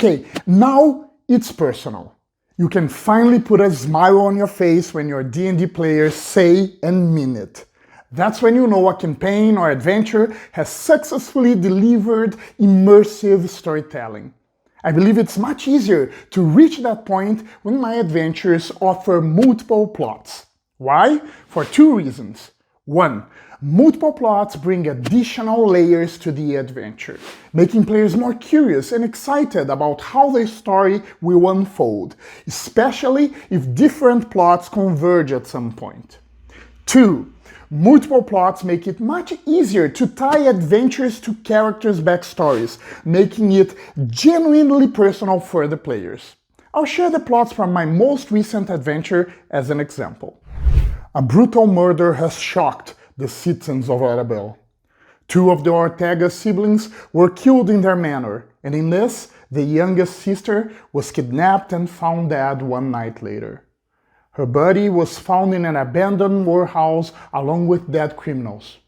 Okay, now it's personal. You can finally put a smile on your face when your D&D players say and mean it. That's when you know a campaign or adventure has successfully delivered immersive storytelling. I believe it's much easier to reach that point when my adventures offer multiple plots. Why? For two reasons. One, multiple plots bring additional layers to the adventure, making players more curious and excited about how the story will unfold, especially if different plots converge at some point. Two, multiple plots make it much easier to tie adventures to characters' backstories, making it genuinely personal for the players. I'll share the plots from my most recent adventure as an example. A brutal murder has shocked the citizens of Arabelle. Two of the Ortega siblings were killed in their manor, and in this, the youngest sister was kidnapped and found dead one night later. Her body was found in an abandoned warehouse along with dead criminals.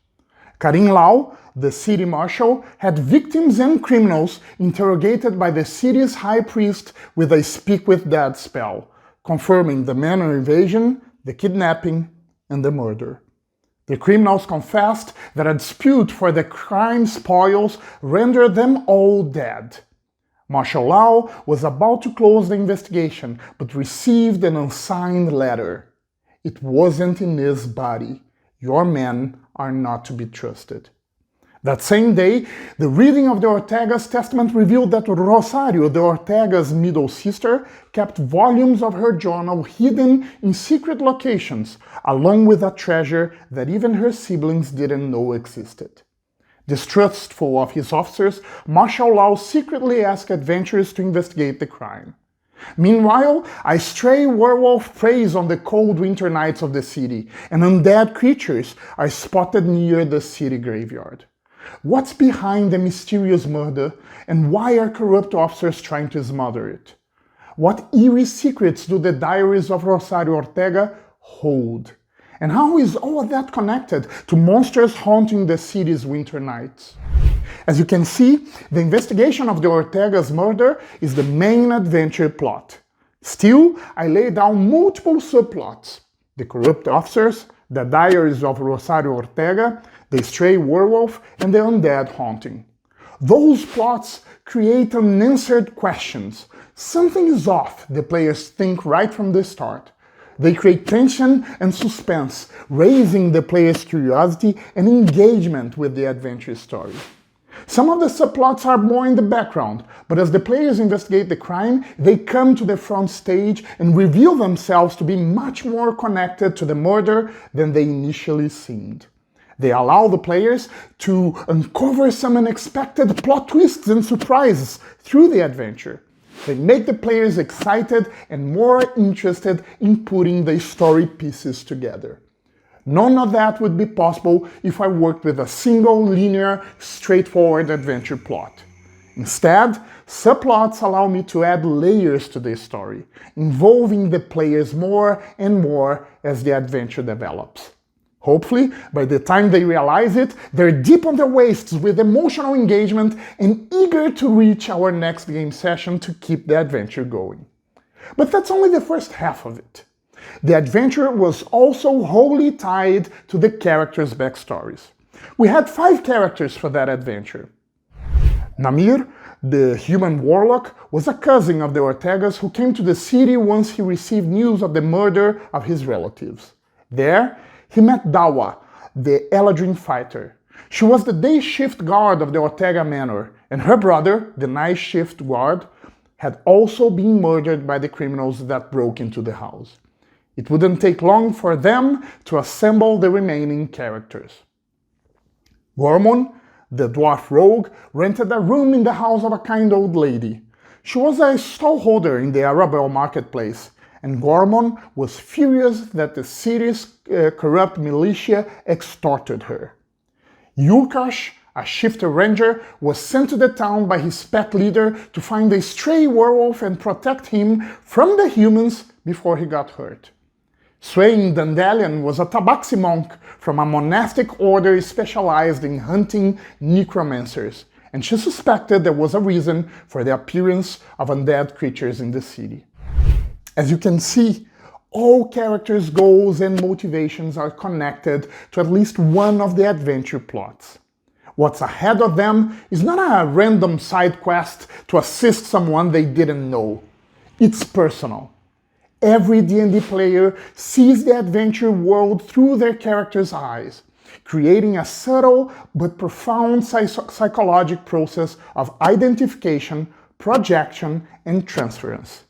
Karim Lau, the city marshal, had victims and criminals interrogated by the city's high priest with a Speak with Dead spell, confirming the manor invasion, the kidnapping, and the murder. The criminals confessed that a dispute for the crime spoils rendered them all dead. Marshal Lau was about to close the investigation, but received an unsigned letter. It wasn't in his body. Your men are not to be trusted. That same day, the reading of the Ortega's testament revealed that Rosario, the Ortega's middle sister, kept volumes of her journal hidden in secret locations, along with a treasure that even her siblings didn't know existed. Distrustful of his officers, Marshal Lau secretly asked adventurers to investigate the crime. Meanwhile, a stray werewolf preys on the cold winter nights of the city, and undead creatures are spotted near the city graveyard. What's behind the mysterious murder, and why are corrupt officers trying to smother it? What eerie secrets do the diaries of Rosario Ortega hold? And how is all of that connected to monsters haunting the city's winter nights? As you can see, the investigation of the Ortega's murder is the main adventure plot. Still, I lay down multiple subplots: the corrupt officers, the diaries of Rosario Ortega, the stray werewolf, and the undead haunting. Those plots create unanswered questions. Something is off, the players think right from the start. They create tension and suspense, raising the player's curiosity and engagement with the adventure story. Some of the subplots are more in the background, but as the players investigate the crime, they come to the front stage and reveal themselves to be much more connected to the murder than they initially seemed. They allow the players to uncover some unexpected plot twists and surprises through the adventure. They make the players excited and more interested in putting the story pieces together. None of that would be possible if I worked with a single, linear, straightforward adventure plot. Instead, subplots allow me to add layers to the story, involving the players more and more as the adventure develops. Hopefully, by the time they realize it, they're deep on their waists with emotional engagement and eager to reach our next game session to keep the adventure going. But that's only the first half of it. The adventure was also wholly tied to the characters' backstories. We had 5 characters for that adventure. Namir, the human warlock, was a cousin of the Ortegas who came to the city once he received news of the murder of his relatives. There, he met Dawa, the Eladrin fighter. She was the day shift guard of the Ortega Manor, and her brother, the night shift guard, had also been murdered by the criminals that broke into the house. It wouldn't take long for them to assemble the remaining characters. Gormon, the dwarf rogue, rented a room in the house of a kind old lady. She was a stallholder in the Arabelle marketplace, and Gormon was furious that the city's corrupt militia extorted her. Yurkash, a shifter ranger, was sent to the town by his pack leader to find a stray werewolf and protect him from the humans before he got hurt. Swain Dandelion was a tabaxi monk from a monastic order specialized in hunting necromancers, and she suspected there was a reason for the appearance of undead creatures in the city. As you can see, all characters' goals and motivations are connected to at least one of the adventure plots. What's ahead of them is not a random side quest to assist someone they didn't know. It's personal. Every D&D player sees the adventure world through their character's eyes, creating a subtle but profound psychological process of identification, projection, and transference.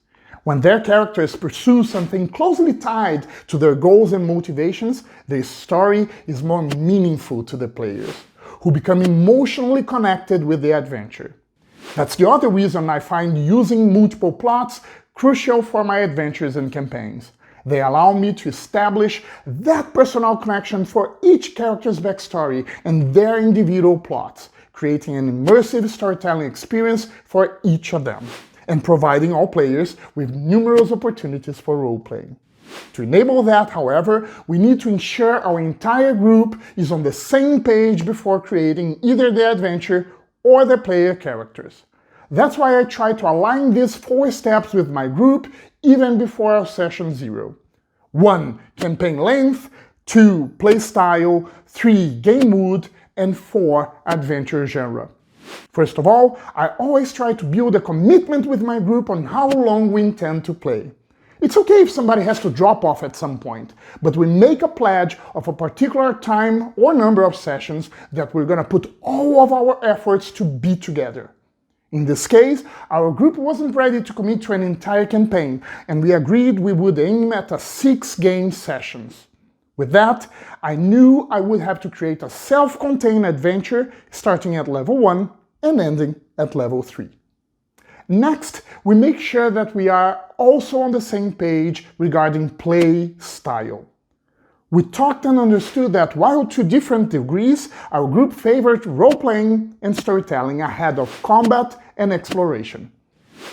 When their characters pursue something closely tied to their goals and motivations, their story is more meaningful to the players, who become emotionally connected with the adventure. That's the other reason I find using multiple plots crucial for my adventures and campaigns. They allow me to establish that personal connection for each character's backstory and their individual plots, creating an immersive storytelling experience for each of them, and providing all players with numerous opportunities for role-playing. To enable that, however, we need to ensure our entire group is on the same page before creating either the adventure or the player characters. That's why I try to align these 4 steps with my group even before our session 0. 1. Campaign length, 2. Play style, 3. Game mood, and 4. Adventure genre. First of all, I always try to build a commitment with my group on how long we intend to play. It's okay if somebody has to drop off at some point, but we make a pledge of a particular time or number of sessions that we're going to put all of our efforts to be together. In this case, our group wasn't ready to commit to an entire campaign, and we agreed we would aim at a 6-game sessions. With that, I knew I would have to create a self-contained adventure starting at level 1 and ending at level 3. Next, we make sure that we are also on the same page regarding play style. We talked and understood that while to different degrees, our group favored role-playing and storytelling ahead of combat and exploration.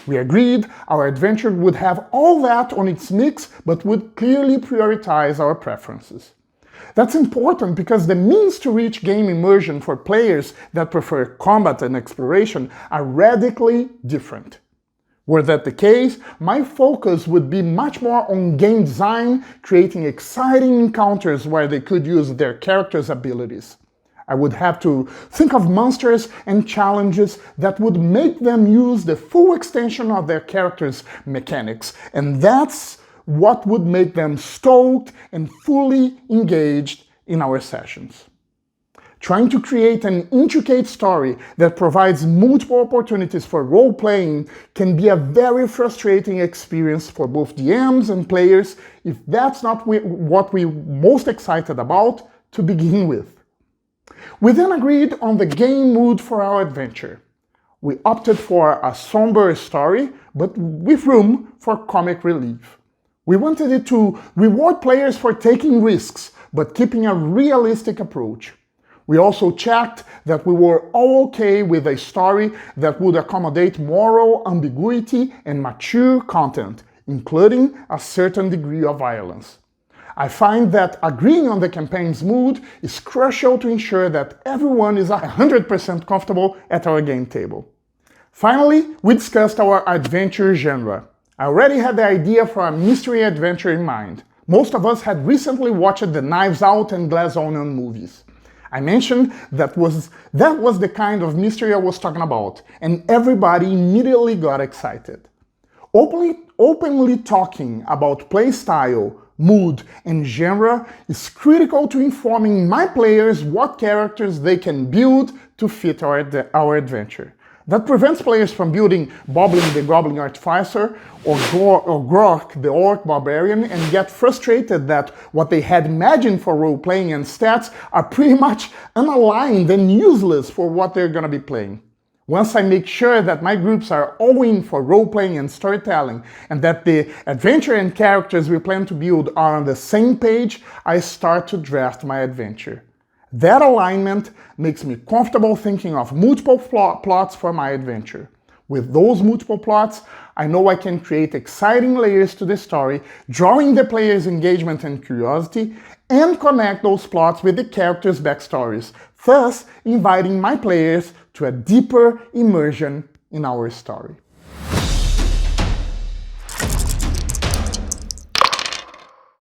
We agreed our adventure would have all that on its mix, but would clearly prioritize our preferences. That's important because the means to reach game immersion for players that prefer combat and exploration are radically different. Were that the case, my focus would be much more on game design, creating exciting encounters where they could use their characters' abilities. I would have to think of monsters and challenges that would make them use the full extension of their characters' mechanics, and that's what would make them stoked and fully engaged in our sessions. Trying to create an intricate story that provides multiple opportunities for role-playing can be a very frustrating experience for both DMs and players if that's not what we're most excited about to begin with. We then agreed on the game mood for our adventure. We opted for a somber story, but with room for comic relief. We wanted it to reward players for taking risks, but keeping a realistic approach. We also checked that we were all okay with a story that would accommodate moral ambiguity and mature content, including a certain degree of violence. I find that agreeing on the campaign's mood is crucial to ensure that everyone is 100% comfortable at our game table. Finally, we discussed our adventure genre. I already had the idea for a mystery adventure in mind. Most of us had recently watched the Knives Out and Glass Onion movies. I mentioned that was the kind of mystery I was talking about, and everybody immediately got excited. Openly talking about play style, mood, and genre is critical to informing my players what characters they can build to fit our adventure. That prevents players from building Boblin the Goblin Artificer or Grok the Orc Barbarian and get frustrated that what they had imagined for role-playing and stats are pretty much unaligned and useless for what they're going to be playing. Once I make sure that my groups are all in for role-playing and storytelling, and that the adventure and characters we plan to build are on the same page, I start to draft my adventure. That alignment makes me comfortable thinking of multiple plots for my adventure. With those multiple plots, I know I can create exciting layers to the story, drawing the player's engagement and curiosity, and connect those plots with the characters' backstories, thus inviting my players to a deeper immersion in our story.